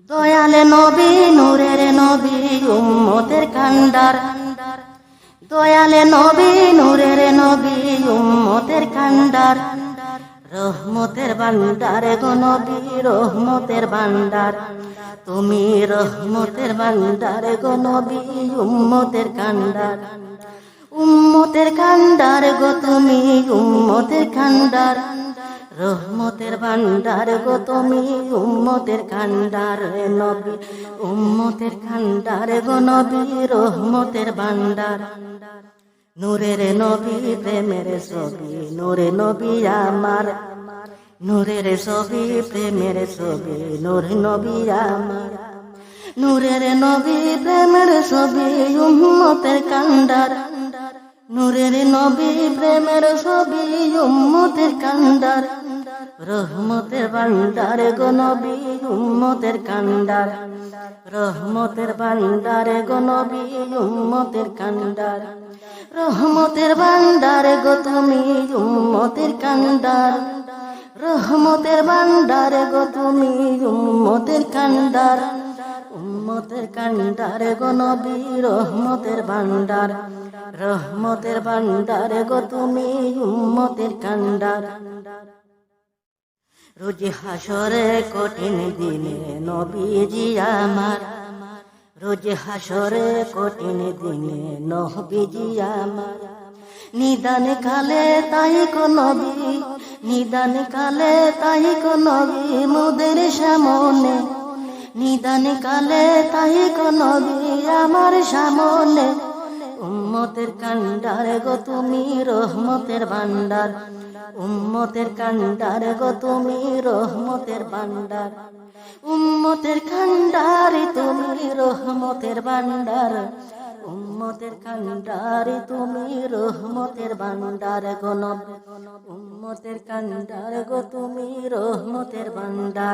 দয়ালে নবী নূরের নবী উম্মতের কান্ডার, দয়ালে নবী নূরের নবী উম্মতের কান্ডার, রহমতের ভান্ডার গো নবী রহমতের ভান্ডার, তুমি রহমতের ভান্ডার গো নবী উম্মতের কান্ডার, উম্মতের কান্ডার গো তুমি উম্মতের কান্ডার, রহমতের ভান্ডার গো তুমি উম্মতের কান্ডার নবী উম্মতের কান্ডার গো নবী রহমতের ভান্ডার। নূরের নবী প্রেমের ছবি নূরে নবী আমার, নূরের ছবি প্রেমের ছবি নূর নবী আমার, নূরের নবী প্রেমের ছবি উম্মতের কান্ডার, নূরের নবী প্রেমের ছবি উম্মতের কান্ডার, রহমতের ভান্ডার গো নবী উম্মতের কান্ডার, রহমতের ভান্ডার গো নবী উম্মতের কান্ডার, রহমতের ভান্ডার গো তুমি উম্মতের কান্ডার, রহমতের ভান্ডার গো তুমি উম্মতের কান্ডার, উম্মতের কান্ডার গো নবী রহমতের ভান্ডার, রহমতের ভান্ডার গো তুমি উম্মতের কান্ডার। রোজ হাসরে কঠিন দিনে নবীজি আমার, রোজ হাসরে কঠিন দিনে নবীজি আমার, নিদান কালে তাই কো নবী, নিদান কালে তাই কো নবী মোদের সামনে, নিদান কালে তাই কো নবী আমার সামনে, উম্মতের কান্ডার গো তুমি রহমতের ভান্ডার, উম্মতের কান্ডার গো তুমি রহমতের ভান্ডার, উম্মতের কান্ডার তুমি রহমতের ভান্ডার, উম্মতের কান্ডার তুমি রহমতের ভান্ডার গো নবী, উম্মতের কান্ডার গো তুমি রহমতের ভান্ডার।